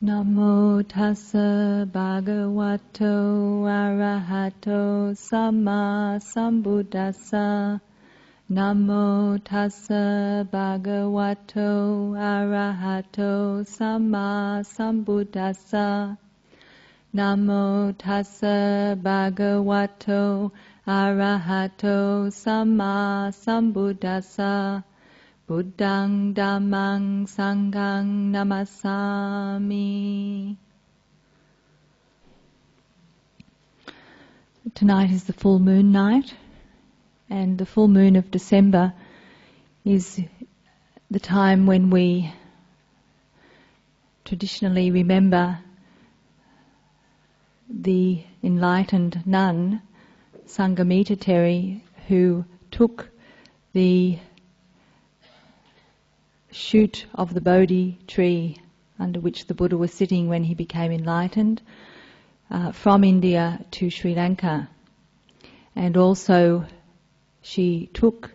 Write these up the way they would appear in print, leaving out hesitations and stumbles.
Namo tassa bhagavato arahato samma sambuddhassa. Namo tassa bhagavato arahato samma sambuddhassa. Namo tassa bhagavato arahato samma sambuddhassa. Buddhang Dhammang Sanghang Namasami. Tonight is the full moon night, and the full moon of December is the time when we traditionally remember the enlightened nun, Sangha who took the shoot of the Bodhi tree under which the Buddha was sitting when he became enlightened from India to Sri Lanka. And also she took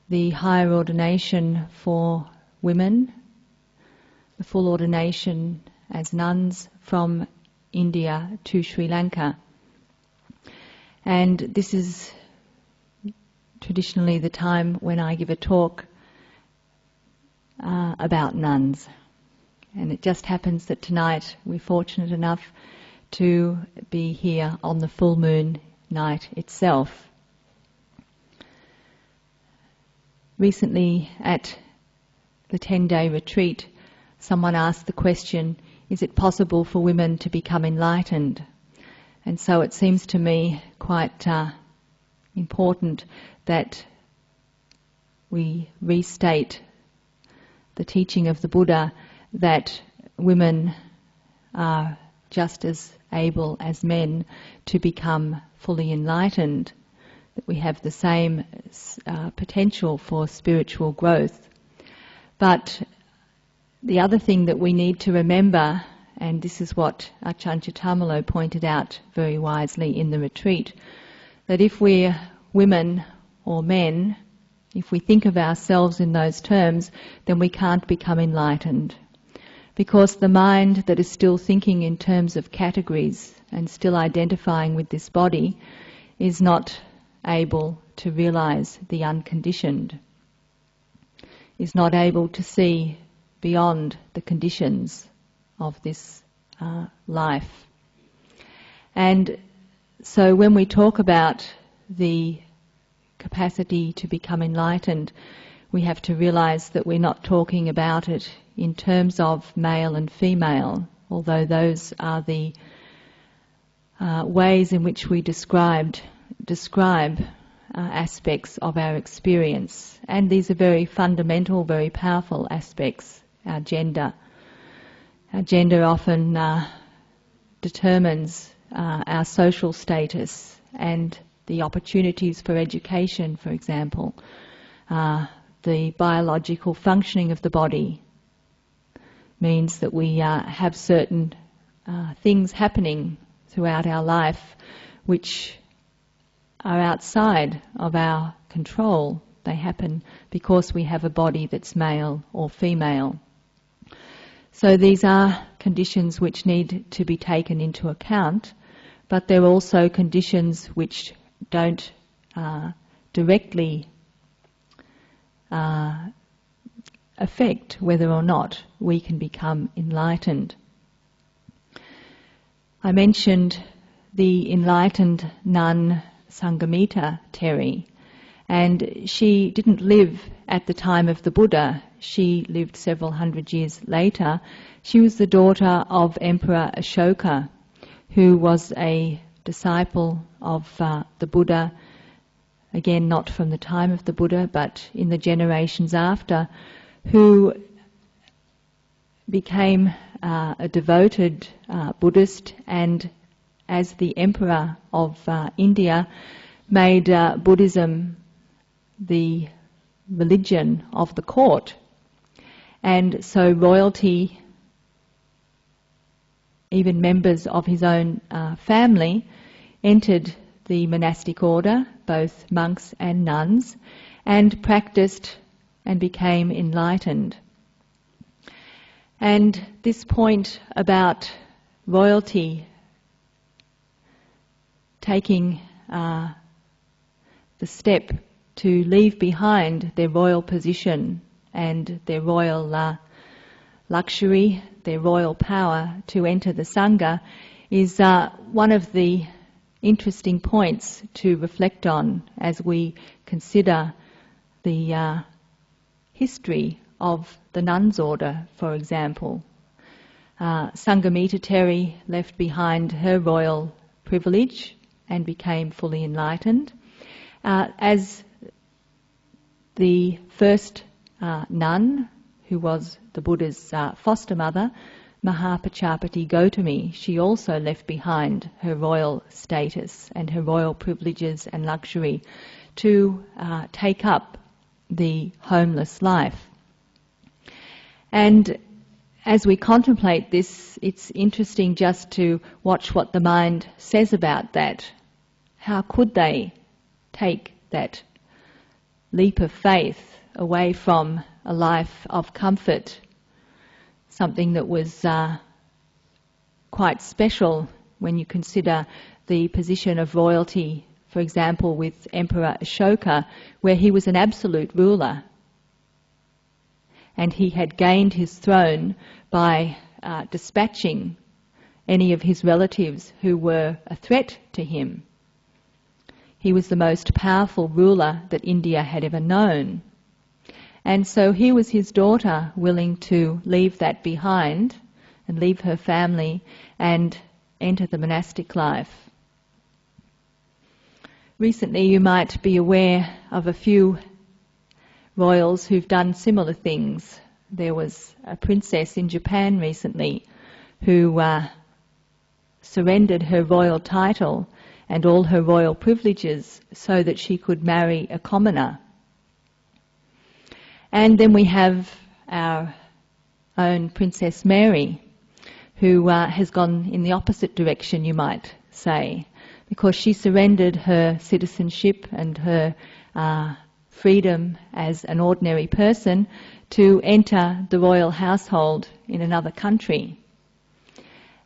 the higher ordination for women, the full ordination as nuns from India to Sri Lanka. And this is traditionally the time when I give a talk about nuns. And it just happens that tonight we're fortunate enough to be here on the full moon night itself. Recently at the 10-day retreat, someone asked the question, is it possible for women to become enlightened? And so it seems to me quite important that we restate the teaching of the Buddha that women are just as able as men to become fully enlightened, that we have the same potential for spiritual growth. But the other thing that we need to remember, and this is what Ajahn Vayama pointed out very wisely in the retreat, that if we're women or men, if we think of ourselves in those terms, then we can't become enlightened. Because the mind that is still thinking in terms of categories and still identifying with this body is not able to realize the unconditioned, is not able to see beyond the conditions of this life. And so when we talk about the capacity to become enlightened, we have to realize that we're not talking about it in terms of male and female, although those are the ways in which we describe aspects of our experience. And these are very fundamental, very powerful aspects. Our gender often determines our social status and the opportunities for education, for example, the biological functioning of the body means that we have certain things happening throughout our life which are outside of our control. They happen because we have a body that's male or female. So these are conditions which need to be taken into account, but they're also conditions which don't directly affect whether or not we can become enlightened. I mentioned the enlightened nun Sanghamita Teri, and she didn't live at the time of the Buddha. She lived several hundred years later. She was the daughter of Emperor Ashoka, who was a disciple of the Buddha, again not from the time of the Buddha but in the generations after, who became a devoted Buddhist, and as the Emperor of India made Buddhism the religion of the court. And so royalty, even members of his own family, entered the monastic order, both monks and nuns, and practiced and became enlightened. And this point about royalty taking the step to leave behind their royal position and their royal luxury, their royal power to enter the Sangha is one of the interesting points to reflect on as we consider the history of the nuns' order, for example. Sanghamita Teri left behind her royal privilege and became fully enlightened. As the first nun, who was the Buddha's foster mother, Mahapachapati Gautami, she also left behind her royal status and her royal privileges and luxury to take up the homeless life. And as we contemplate this, it's interesting just to watch what the mind says about that. How could they take that leap of faith away from a life of comfort, something that was quite special when you consider the position of royalty, for example, with Emperor Ashoka, where he was an absolute ruler. And he had gained his throne by dispatching any of his relatives who were a threat to him. He was the most powerful ruler that India had ever known. And so here was his daughter willing to leave that behind and leave her family and enter the monastic life. Recently you might be aware of a few royals who've done similar things. There was a princess in Japan recently who surrendered her royal title and all her royal privileges so that she could marry a commoner. And then we have our own Princess Mary, who has gone in the opposite direction, you might say, because she surrendered her citizenship and her freedom as an ordinary person to enter the royal household in another country.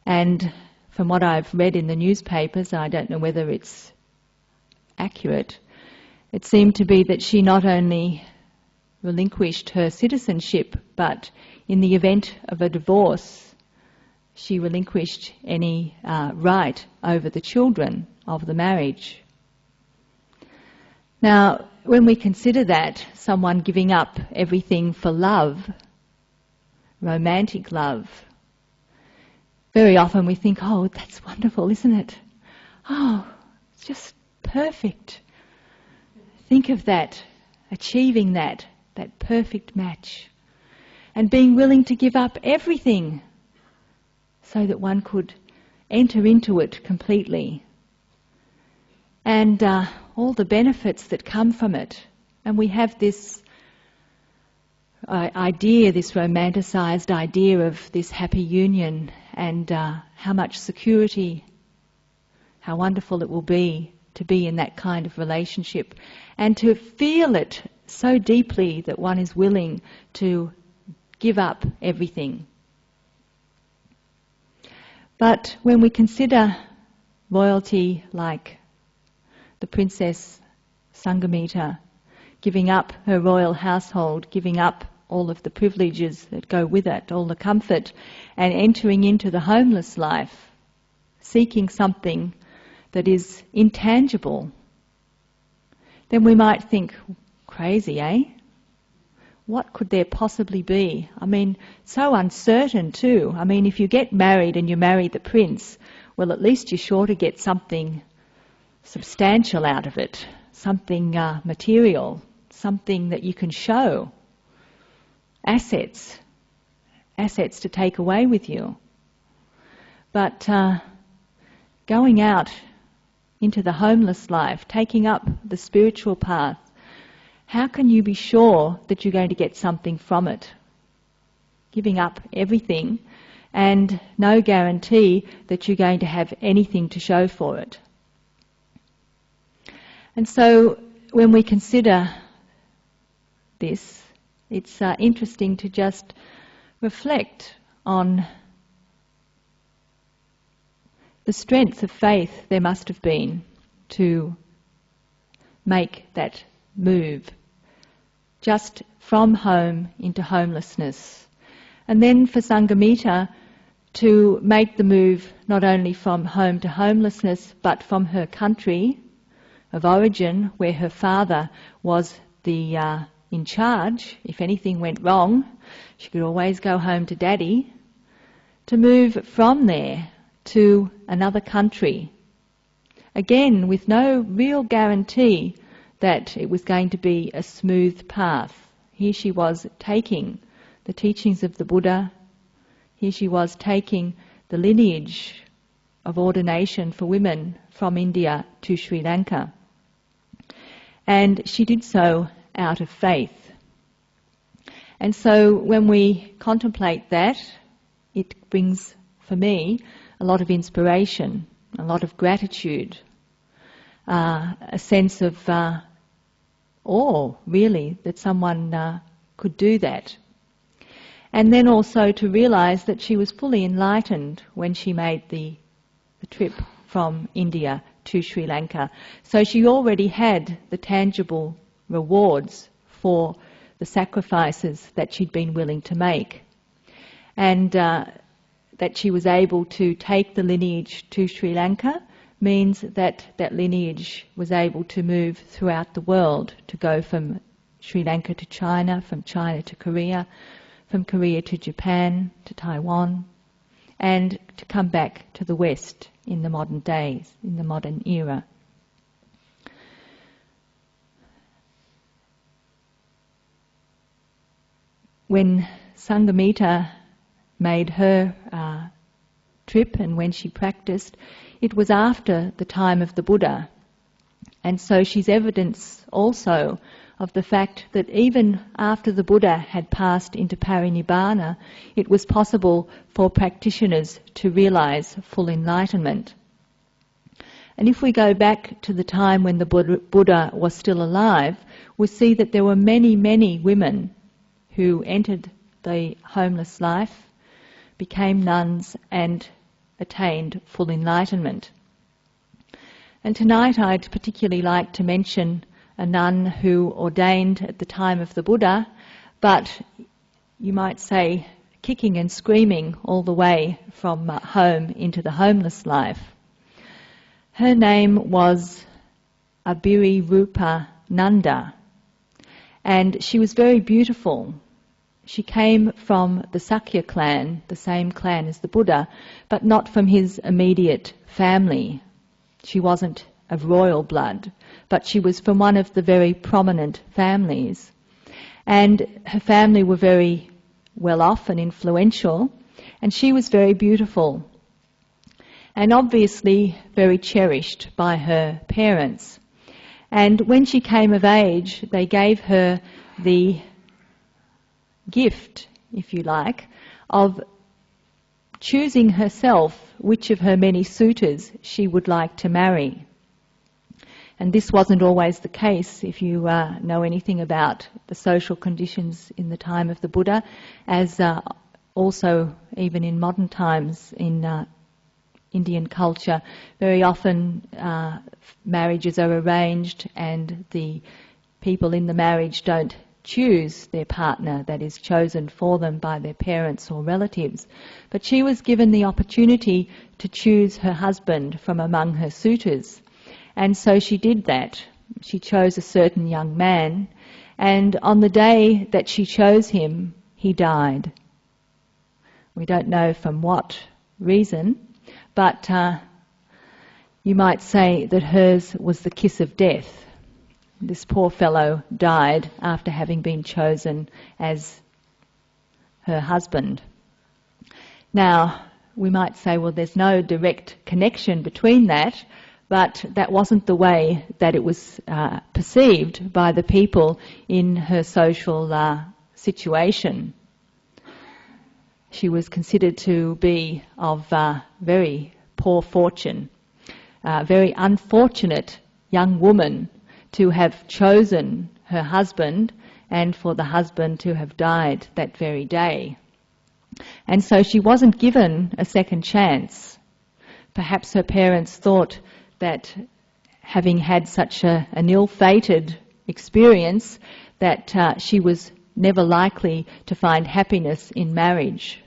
And from what I've read in the newspapers, I don't know whether it's accurate, it seemed to be that she not only relinquished her citizenship, but in the event of a divorce, she relinquished any right over the children of the marriage. Now, when we consider that, someone giving up everything for love, romantic love, very often we think, oh, that's wonderful, isn't it? Oh, it's just perfect. Think of that, achieving that perfect match, and being willing to give up everything so that one could enter into it completely. And all the benefits that come from it. And we have this idea, this romanticized idea of this happy union and how much security, how wonderful it will be to be in that kind of relationship and to feel it so deeply that one is willing to give up everything. But when we consider royalty like the Princess Sanghamita, giving up her royal household, giving up all of the privileges that go with it, all the comfort, and entering into the homeless life, seeking something that is intangible, then we might think, crazy, eh? What could there possibly be? I mean, so uncertain too. I mean, if you get married and you marry the prince, well, at least you're sure to get something substantial out of it, something material, something that you can show, assets to take away with you. But going out into the homeless life, taking up the spiritual path, how can you be sure that you're going to get something from it? Giving up everything and no guarantee that you're going to have anything to show for it. And so when we consider this, it's interesting to just reflect on the strength of faith there must have been to make that move, just from home into homelessness. And then for Sanghamita to make the move not only from home to homelessness, but from her country of origin, where her father was the in charge. If anything went wrong, she could always go home to Daddy. To move from there to another country, again with no real guarantee that it was going to be a smooth path. Here she was taking the teachings of the Buddha. Here she was taking the lineage of ordination for women from India to Sri Lanka. And she did so out of faith. And so when we contemplate that, it brings, for me, a lot of inspiration, a lot of gratitude, a sense of awe, really, that someone could do that. And then also to realise that she was fully enlightened when she made the trip from India to Sri Lanka. So she already had the tangible rewards for the sacrifices that she'd been willing to make. And that she was able to take the lineage to Sri Lanka means that that lineage was able to move throughout the world, to go from Sri Lanka to China, from China to Korea, from Korea to Japan, to Taiwan, and to come back to the West in the modern days, in the modern era. When Sanghamita made her trip and when she practiced, it was after the time of the Buddha. And so she's evidence also of the fact that even after the Buddha had passed into parinibbana, it was possible for practitioners to realize full enlightenment. And if we go back to the time when the Buddha was still alive, we see that there were many, many women who entered the homeless life, became nuns, and attained full enlightenment. And tonight I'd particularly like to mention a nun who ordained at the time of the Buddha, but you might say kicking and screaming all the way from home into the homeless life. Her name was Abhirupa Nanda, and she was very beautiful. She came from the Sakya clan, the same clan as the Buddha, but not from his immediate family. She wasn't of royal blood, but she was from one of the very prominent families. And her family were very well off and influential, and she was very beautiful and obviously very cherished by her parents. And when she came of age, they gave her the gift, if you like, of choosing herself which of her many suitors she would like to marry. And this wasn't always the case if you know anything about the social conditions in the time of the Buddha, as also even in modern times in Indian culture, very often marriages are arranged and the people in the marriage don't choose their partner that is chosen for them by their parents or relatives. But she was given the opportunity to choose her husband from among her suitors. And so she did that. She chose a certain young man, and on the day that she chose him, he died. We don't know from what reason, but you might say that hers was the kiss of death. This poor fellow died after having been chosen as her husband. Now, we might say, well, there's no direct connection between that, but that wasn't the way that it was perceived by the people in her social situation. She was considered to be of very poor fortune, a very unfortunate young woman to have chosen her husband and for the husband to have died that very day. And so she wasn't given a second chance. Perhaps her parents thought that having had such an ill-fated experience, that she was never likely to find happiness in marriage.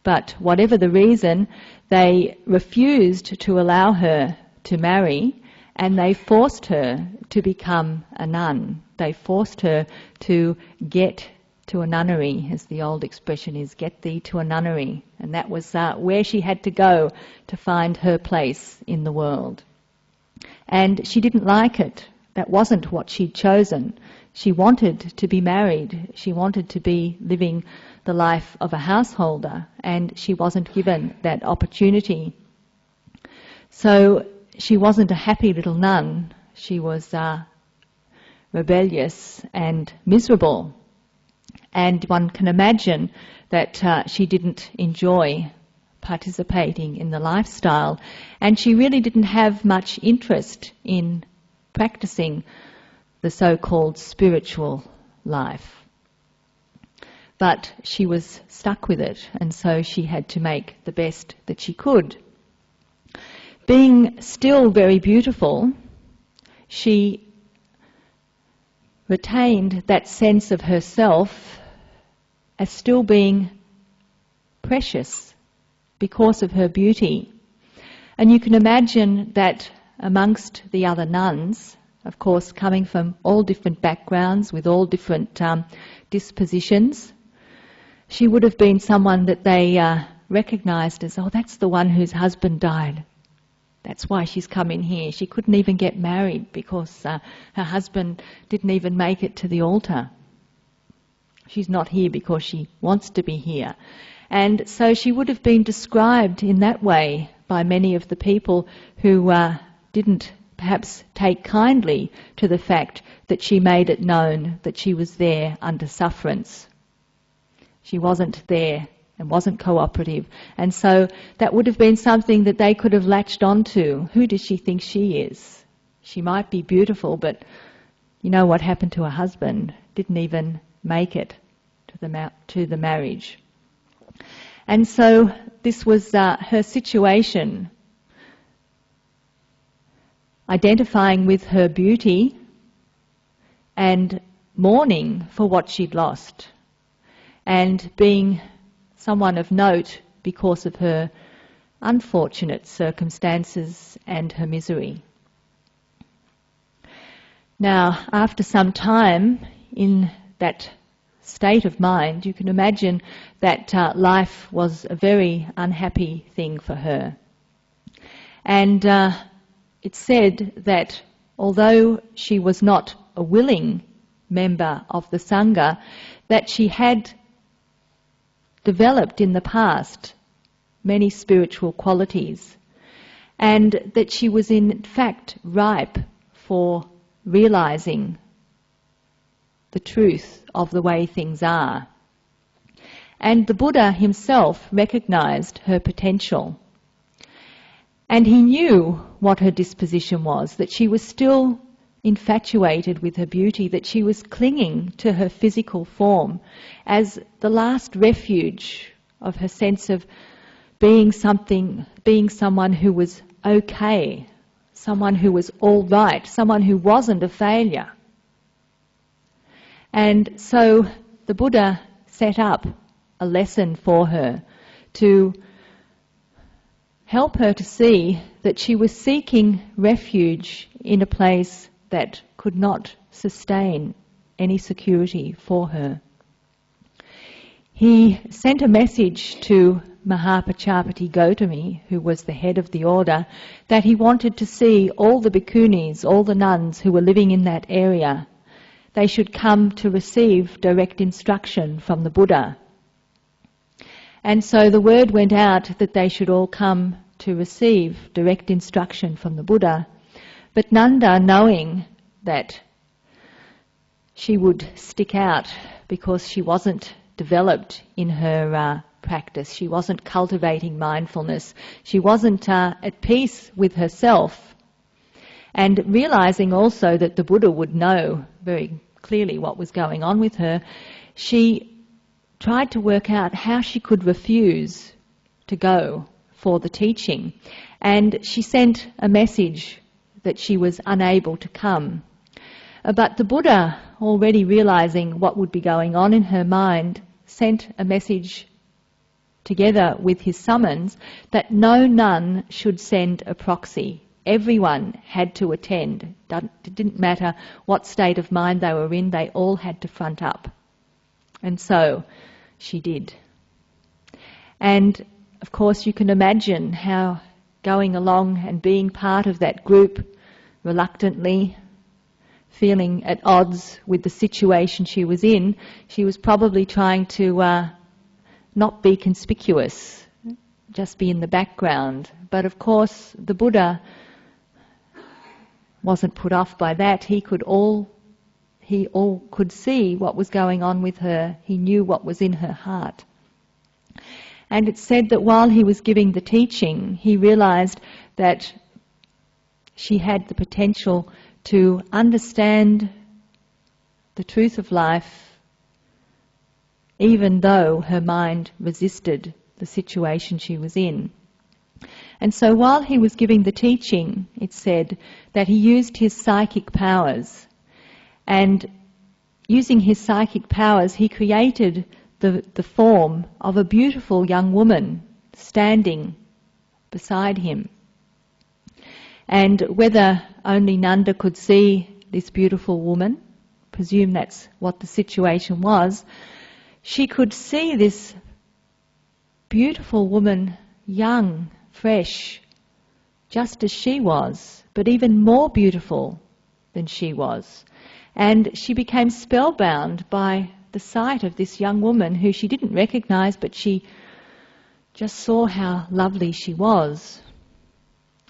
But whatever the reason, they refused to allow her to marry, and they forced her to become a nun. They forced her to get to a nunnery, as the old expression is, get thee to a nunnery. And that was where she had to go to find her place in the world. And she didn't like it. That wasn't what she'd chosen. She wanted to be married. She wanted to be living the life of a householder, and she wasn't given that opportunity. So she wasn't a happy little nun. She was rebellious and miserable. And one can imagine that she didn't enjoy participating in the lifestyle, and she really didn't have much interest in practicing the so-called spiritual life. But she was stuck with it, and so she had to make the best that she could. Being still very beautiful, she retained that sense of herself as still being precious because of her beauty. And you can imagine that amongst the other nuns, of course coming from all different backgrounds with all different dispositions, she would have been someone that they recognised as, oh, that's the one whose husband died. That's why she's come in here. She couldn't even get married because her husband didn't even make it to the altar. She's not here because she wants to be here. And so she would have been described in that way by many of the people who didn't perhaps take kindly to the fact that she made it known that she was there under sufferance. She wasn't there and wasn't cooperative. And so that would have been something that they could have latched onto. Who does she think she is? She might be beautiful, but you know what happened to her husband? Didn't even make it to the marriage. And so this was her situation, identifying with her beauty and mourning for what she'd lost, and being someone of note because of her unfortunate circumstances and her misery. Now, after some time in that state of mind, you can imagine that life was a very unhappy thing for her. And it's said that although she was not a willing member of the Sangha, that she had developed in the past many spiritual qualities, and that she was in fact ripe for realizing the truth of the way things are. And the Buddha himself recognized her potential. And he knew what her disposition was, that she was still infatuated with her beauty, that she was clinging to her physical form as the last refuge of her sense of being someone who was okay, someone who was all right, someone who wasn't a failure. And so the Buddha set up a lesson for her to help her to see that she was seeking refuge in a place that could not sustain any security for her. He sent a message to Mahapajapati Gautami, who was the head of the order, that he wanted to see all the bhikkhunis, all the nuns who were living in that area. They should come to receive direct instruction from the Buddha. And so the word went out that they should all come to receive direct instruction from the Buddha. But Nanda, knowing that she would stick out because she wasn't developed in her practice, she wasn't cultivating mindfulness, she wasn't at peace with herself, and realizing also that the Buddha would know very clearly what was going on with her, she tried to work out how she could refuse to go for the teaching. And she sent a message that she was unable to come. But the Buddha, already realizing what would be going on in her mind, sent a message together with his summons that no nun should send a proxy. Everyone had to attend. It didn't matter what state of mind they were in, they all had to front up. And so she did. And of course you can imagine how going along and being part of that group reluctantly, feeling at odds with the situation she was in, she was probably trying to not be conspicuous, just be in the background. But of course the Buddha wasn't put off by that. He could see what was going on with her. He knew what was in her heart. And it's said that while he was giving the teaching, he realized that she had the potential to understand the truth of life, even though her mind resisted the situation she was in. And so while he was giving the teaching, it said that he used his psychic powers. And using his psychic powers, he created the form of a beautiful young woman standing beside him. And whether only Nanda could see this beautiful woman, presume that's what the situation was, she could see this beautiful woman, young, fresh, just as she was, but even more beautiful than she was. And she became spellbound by the sight of this young woman who she didn't recognize, but she just saw how lovely she was.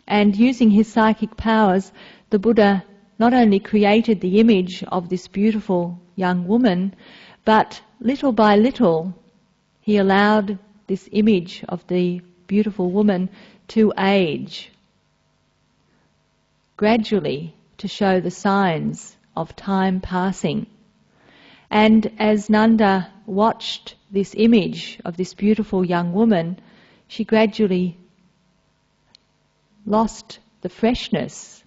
And using his psychic powers, the Buddha not only created the image of this beautiful young woman, but little by little he allowed this image of the beautiful woman to age, gradually to show the signs of time passing. And as Nanda watched this image of this beautiful young woman, she gradually lost the freshness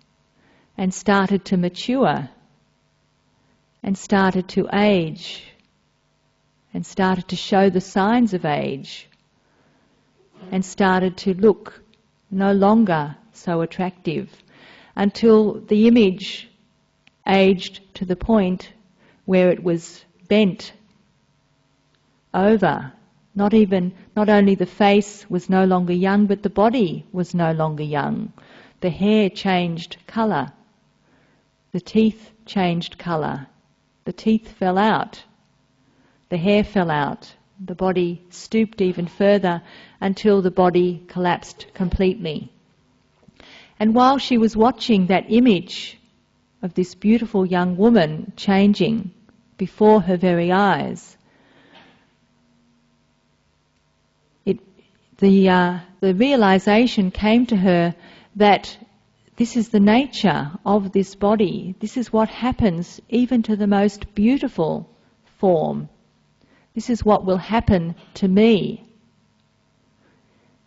and started to mature and started to age and started to show the signs of age and started to look no longer so attractive, until the image aged to the point where it was bent over. Not only the face was no longer young, but the body was no longer young. The hair changed colour. The teeth changed colour. The teeth fell out. The hair fell out. The body stooped even further until the body collapsed completely. And while she was watching that image of this beautiful young woman changing before her very eyes, the realization came to her that this is the nature of this body. This is what happens even to the most beautiful form. This is what will happen to me.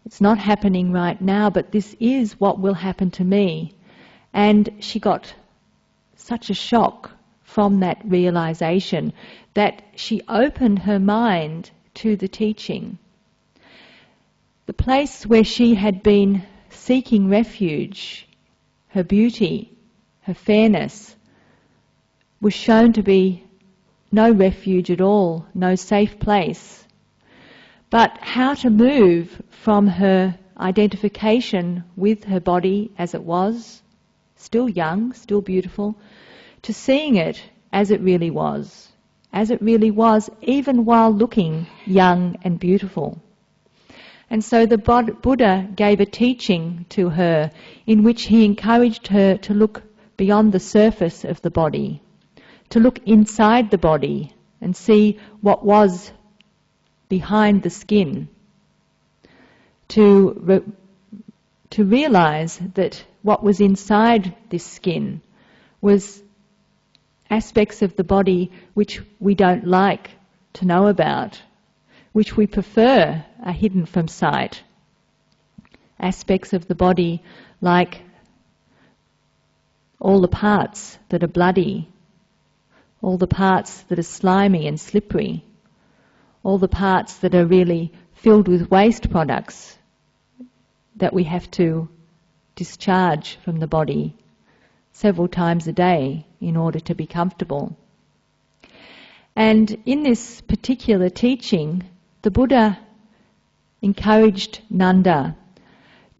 It's not happening right now, but this is what will happen to me. And she got such a shock from that realization that she opened her mind to the teaching. The place where she had been seeking refuge, her beauty, her fairness, was shown to be no refuge at all, no safe place. But how to move from her identification with her body as it was, still young, still beautiful, to seeing it as it really was even while looking young and beautiful. And so the Buddha gave a teaching to her in which he encouraged her to look beyond the surface of the body, to look inside the body and see what was behind the skin, to realize that what was inside this skin was aspects of the body which we don't like to know about, which we prefer are hidden from sight. Aspects of the body like all the parts that are bloody, all the parts that are slimy and slippery, all the parts that are really filled with waste products that we have to discharge from the body several times a day in order to be comfortable. And in this particular teaching, the Buddha encouraged Nanda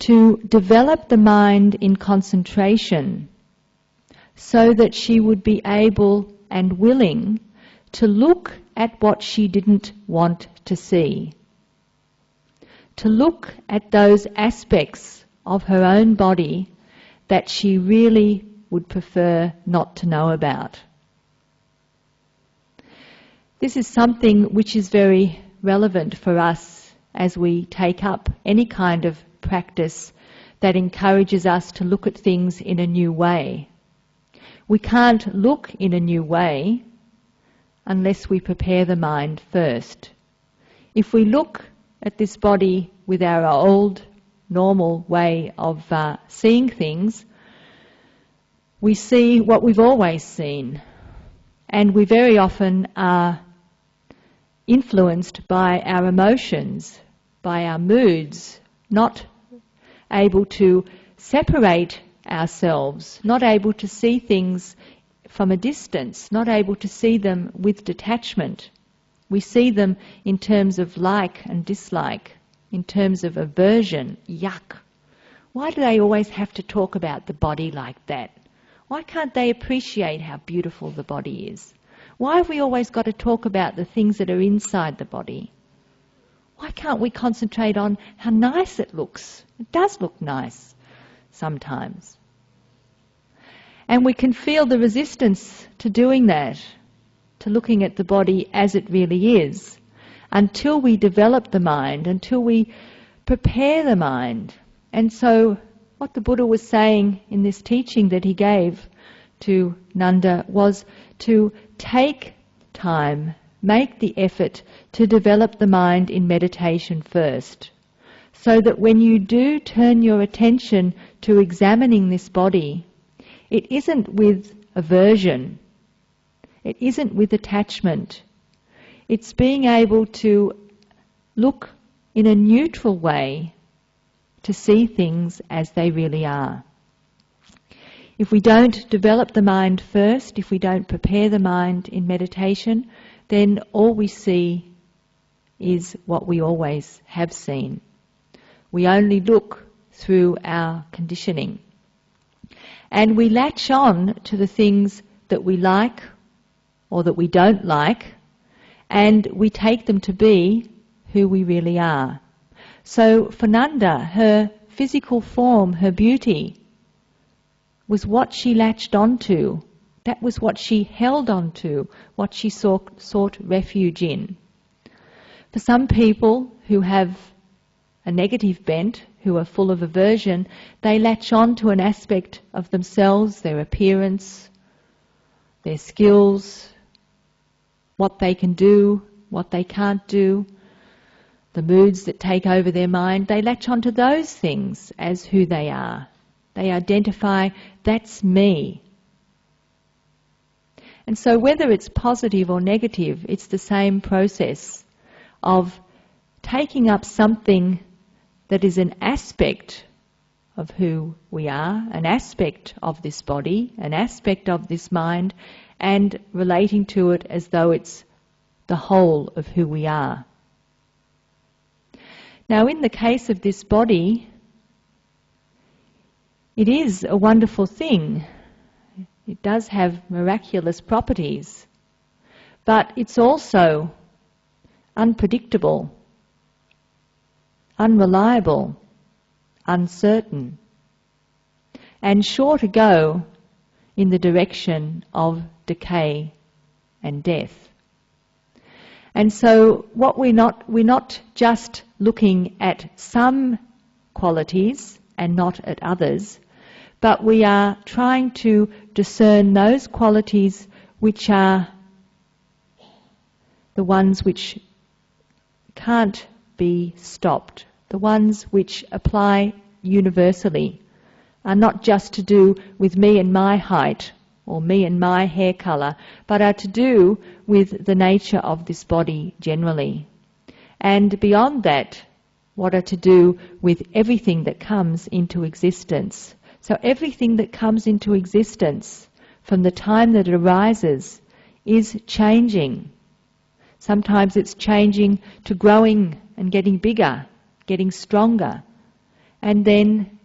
to develop the mind in concentration so that she would be able and willing to look at what she didn't want to see, to look at those aspects of her own body that she really would prefer not to know about. This is something which is very relevant for us as we take up any kind of practice that encourages us to look at things in a new way. We can't look in a new way unless we prepare the mind first. If we look at this body with our old, normal way of seeing things, we see what we've always seen, and we very often are influenced by our emotions, by our moods, not able to separate ourselves, not able to see things from a distance, not able to see them with detachment. We see them in terms of like and dislike, in terms of aversion, yuck. Why do they always have to talk about the body like that? Why can't they appreciate how beautiful the body is? Why have we always got to talk about the things that are inside the body? Why can't we concentrate on how nice it looks? It does look nice sometimes. And we can feel the resistance to doing that, to looking at the body as it really is, until we develop the mind, until we prepare the mind. And so what the Buddha was saying in this teaching that he gave to Nanda was to take time, make the effort to develop the mind in meditation first, so that when you do turn your attention to examining this body, it isn't with aversion, it isn't with attachment, it's being able to look in a neutral way to see things as they really are. If we don't develop the mind first, if we don't prepare the mind in meditation, then all we see is what we always have seen. We only look through our conditioning. And we latch on to the things that we like or that we don't like, and we take them to be who we really are. So for Nanda, her physical form, her beauty, was what she latched onto. That was what she held onto, what she sought refuge in. For some people who have a negative bent, who are full of aversion, they latch on to an aspect of themselves, their appearance, their skills, what they can do, what they can't do, the moods that take over their mind. They latch on to those things as who they are. They identify, that's me. And so whether it's positive or negative, it's the same process of taking up something that is an aspect of who we are, an aspect of this body, an aspect of this mind, and relating to it as though it's the whole of who we are. Now, in the case of this body, it is a wonderful thing. It does have miraculous properties, but it's also unpredictable, unreliable, uncertain, and sure to go in the direction of decay and death. And so what we're not just looking at some qualities and not at others, but we are trying to discern those qualities which are the ones which can't be stopped. The ones which apply universally are not just to do with me and my height or me and my hair colour, but are to do with the nature of this body generally. And beyond that, what are to do with everything that comes into existence. So everything that comes into existence from the time that it arises is changing. Sometimes it's changing to growing and getting bigger, getting stronger, and then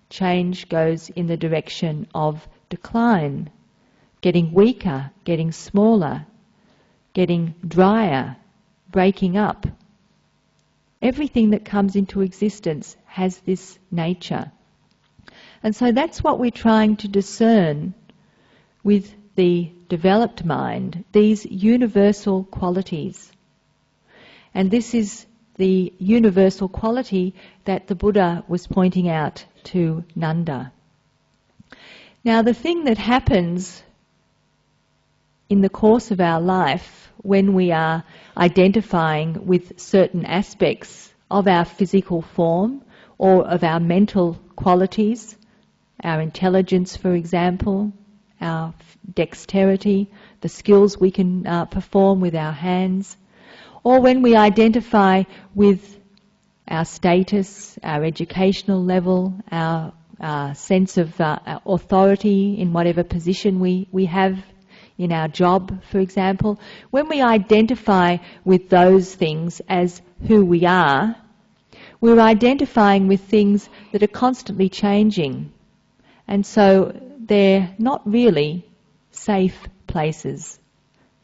change goes in the direction of decline, getting weaker, getting smaller, getting drier, breaking up. Everything that comes into existence has this nature. And so that's what we're trying to discern with the developed mind, these universal qualities. And this is the universal quality that the Buddha was pointing out to Nanda. Now, the thing that happens in the course of our life when we are identifying with certain aspects of our physical form or of our mental qualities, our intelligence, for example, our dexterity, the skills we can perform with our hands, or when we identify with our status, our educational level, our sense of authority in whatever position we have in our job, for example, when we identify with those things as who we are, we're identifying with things that are constantly changing. And so they're not really safe places,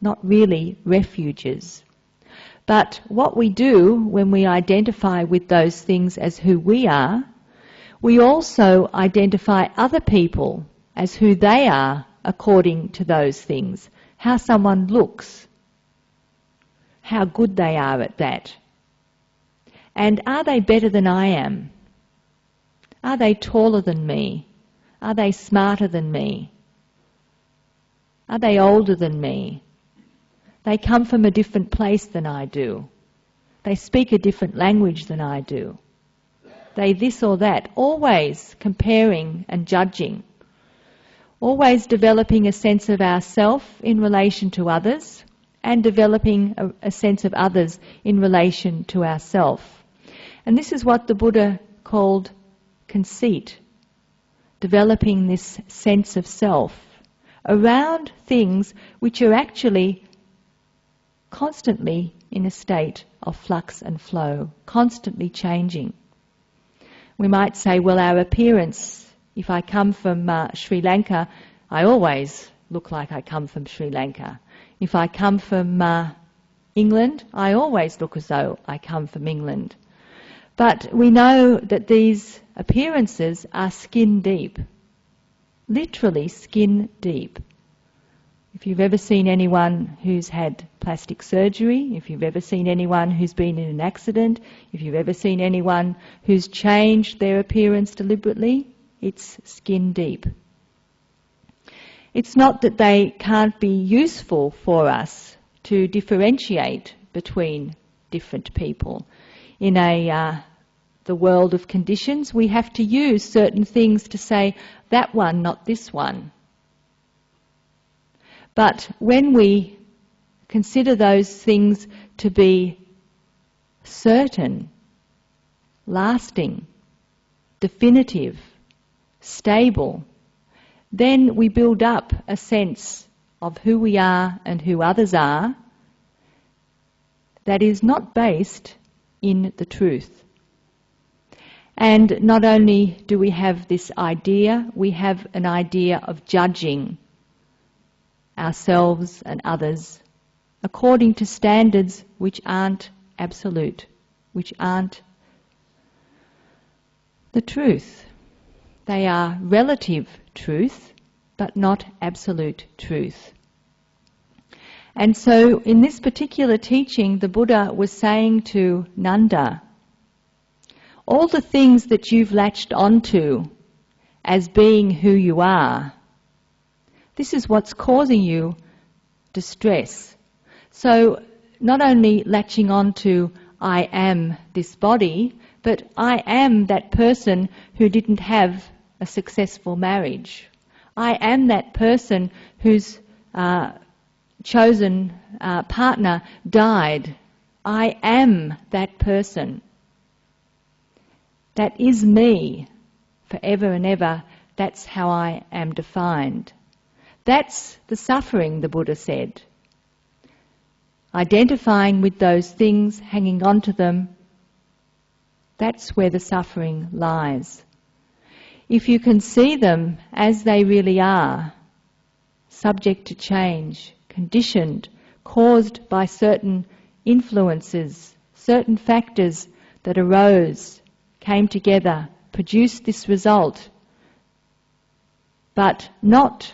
not really refuges. But what we do when we identify with those things as who we are, we also identify other people as who they are according to those things. How someone looks, how good they are at that. And are they better than I am? Are they taller than me? Are they smarter than me? Are they older than me? They come from a different place than I do. They speak a different language than I do. They this or that, always comparing and judging. Always developing a sense of ourself in relation to others and developing a sense of others in relation to ourself. And this is what the Buddha called conceit, developing this sense of self around things which are actually constantly in a state of flux and flow, constantly changing. We might say, well, our appearance, if I come from Sri Lanka, I always look like I come from Sri Lanka. If I come from England, I always look as though I come from England. But we know that these appearances are skin deep, literally skin deep. If you've ever seen anyone who's had plastic surgery, if you've ever seen anyone who's been in an accident, if you've ever seen anyone who's changed their appearance deliberately, it's skin deep. It's not that they can't be useful for us to differentiate between different people. In the world of conditions, we have to use certain things to say, that one, not this one. But when we consider those things to be certain, lasting, definitive, stable, then we build up a sense of who we are and who others are that is not based in the truth. And not only do we have this idea, we have an idea of judging ourselves and others according to standards which aren't absolute, which aren't the truth. They are relative truth, but not absolute truth. And so in this particular teaching, the Buddha was saying to Nanda, all the things that you've latched onto as being who you are, this is what's causing you distress. So not only latching on to I am this body, but I am that person who didn't have a successful marriage. I am that person whose chosen partner died. I am that person. That is me forever and ever. That's how I am defined. That's the suffering, the Buddha said. Identifying with those things, hanging on to them, that's where the suffering lies. If you can see them as they really are, subject to change, conditioned, caused by certain influences, certain factors that arose, came together, produced this result, but not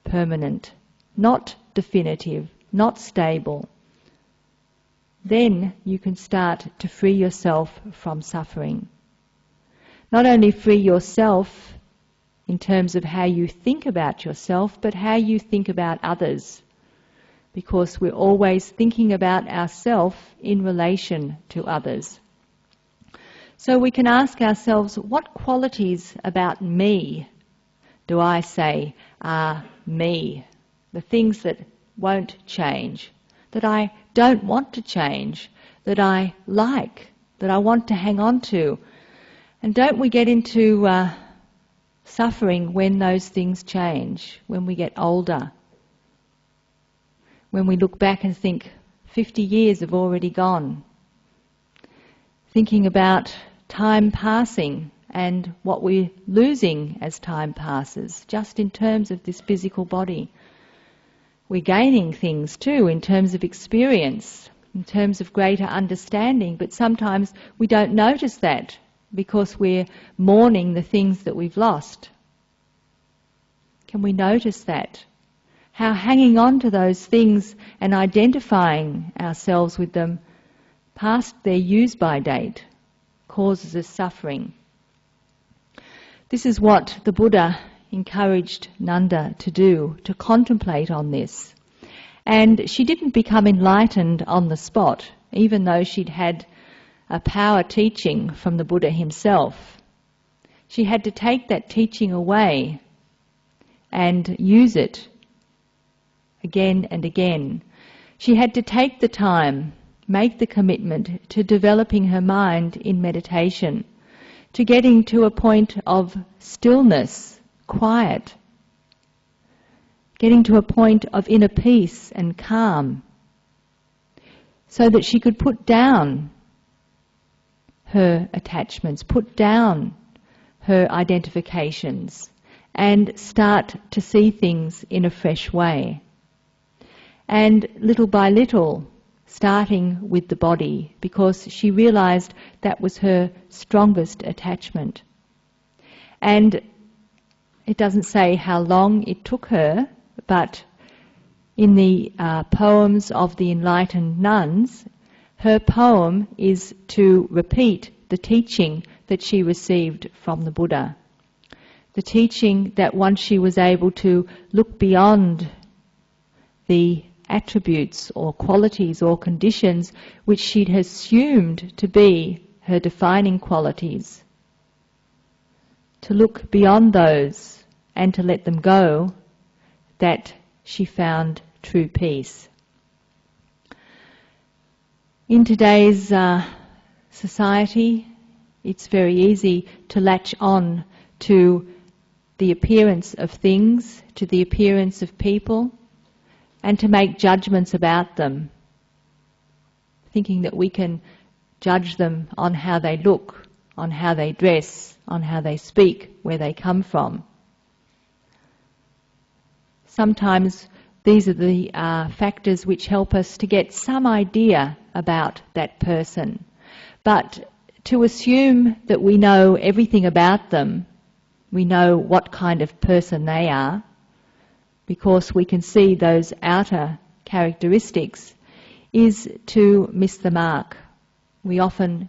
permanent, not definitive, not stable, then you can start to free yourself from suffering. Not only free yourself in terms of how you think about yourself, but how you think about others. Because we're always thinking about ourselves in relation to others. So we can ask ourselves, what qualities about me do I say are me? The things that won't change, that I don't want to change, that I like, that I want to hang on to. And don't we get into suffering when those things change, when we get older? When we look back and think, 50 years have already gone. Thinking about time passing and what we're losing as time passes, just in terms of this physical body. We're gaining things too in terms of experience, in terms of greater understanding, but sometimes we don't notice that because we're mourning the things that we've lost. Can we notice that? How hanging on to those things and identifying ourselves with them past their use-by date causes us suffering. This is what the Buddha encouraged Nanda to do, to contemplate on this. And she didn't become enlightened on the spot, even though she'd had a power teaching from the Buddha himself. She had to take that teaching away and use it again and again. She had to take the time, make the commitment to developing her mind in meditation, to getting to a point of stillness, quiet, getting to a point of inner peace and calm, so that she could put down her attachments, put down her identifications, and start to see things in a fresh way. And little by little, starting with the body, because she realized that was her strongest attachment. And it doesn't say how long it took her, but in the poems of the enlightened nuns, her poem is to repeat the teaching that she received from the Buddha. The teaching that once she was able to look beyond the attributes or qualities or conditions which she'd assumed to be her defining qualities, to look beyond those and to let them go, that she found true peace. In today's society, it's very easy to latch on to the appearance of things, to the appearance of people, and to make judgments about them, thinking that we can judge them on how they look, on how they dress, on how they speak, where they come from. Sometimes these are the factors which help us to get some idea about that person. But to assume that we know everything about them, we know what kind of person they are, because we can see those outer characteristics, is to miss the mark. We often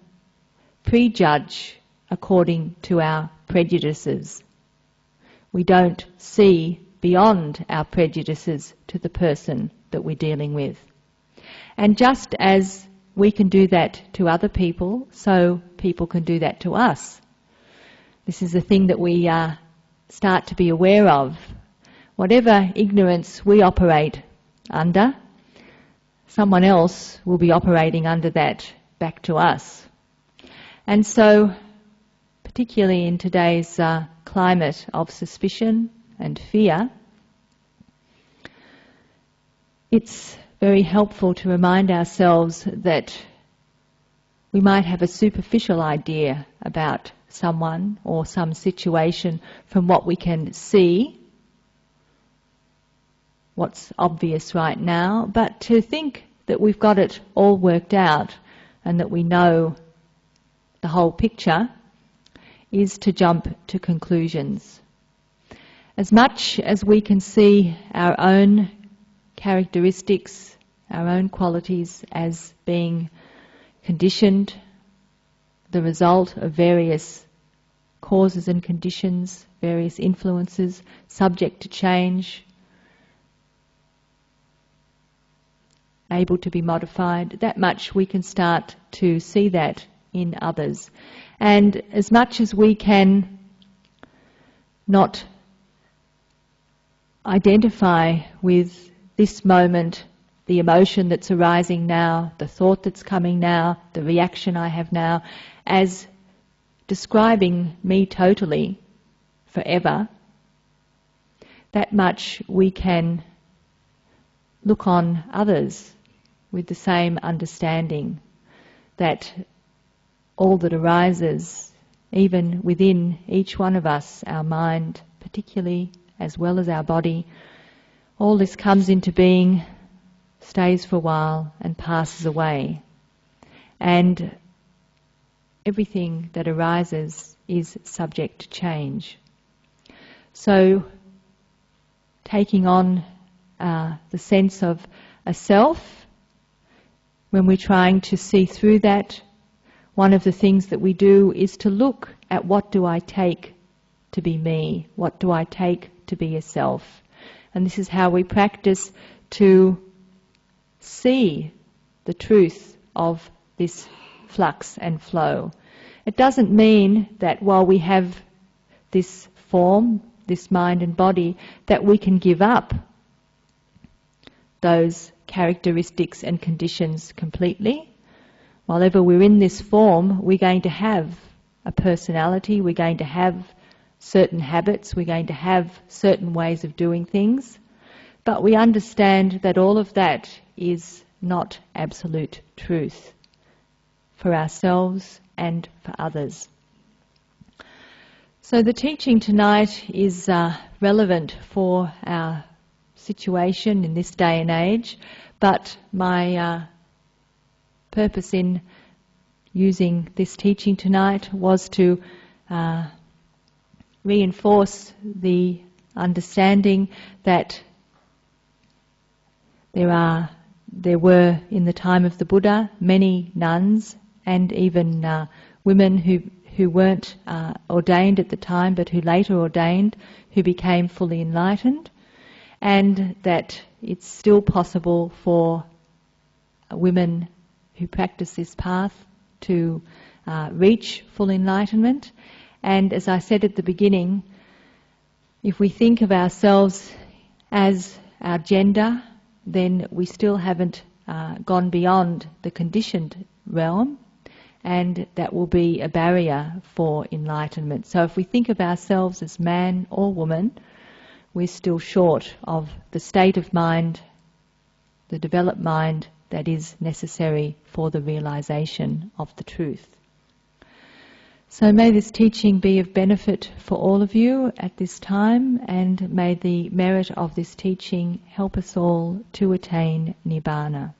prejudge according to our prejudices. We don't see beyond our prejudices to the person that we're dealing with. And just as we can do that to other people, so people can do that to us. This is the thing that we start to be aware of. Whatever ignorance we operate under, someone else will be operating under that back to us. And so, particularly in today's climate of suspicion and fear, it's very helpful to remind ourselves that we might have a superficial idea about someone or some situation from what we can see, what's obvious right now, but to think that we've got it all worked out and that we know the whole picture is to jump to conclusions. As much as we can see our own characteristics, our own qualities as being conditioned, the result of various causes and conditions, various influences, subject to change, able to be modified, that much we can start to see that in others. And as much as we can not identify with this moment, the emotion that's arising now, the thought that's coming now, the reaction I have now, as describing me totally forever, that much we can look on others with the same understanding that all that arises, even within each one of us, our mind particularly, as well as our body, all this comes into being, stays for a while and passes away. And everything that arises is subject to change. So taking on the sense of a self, when we're trying to see through that, one of the things that we do is to look at what do I take to be me, what do I take to be a self. And this is how we practice to see the truth of this flux and flow. It doesn't mean that while we have this form, this mind and body, that we can give up those characteristics and conditions completely. While ever we're in this form, we're going to have a personality, we're going to have certain habits, we're going to have certain ways of doing things, but we understand that all of that is not absolute truth for ourselves and for others. So the teaching tonight is relevant for our situation in this day and age, but my purpose in using this teaching tonight was to reinforce the understanding that there were in the time of the Buddha many nuns and even women who weren't ordained at the time but who later ordained, who became fully enlightened, and that it's still possible for women who practice this path to reach full enlightenment. And as I said at the beginning, if we think of ourselves as our gender, then we still haven't gone beyond the conditioned realm, and that will be a barrier for enlightenment. So if we think of ourselves as man or woman, we're still short of the state of mind, the developed mind that is necessary for the realization of the truth. So may this teaching be of benefit for all of you at this time, and may the merit of this teaching help us all to attain Nibbana.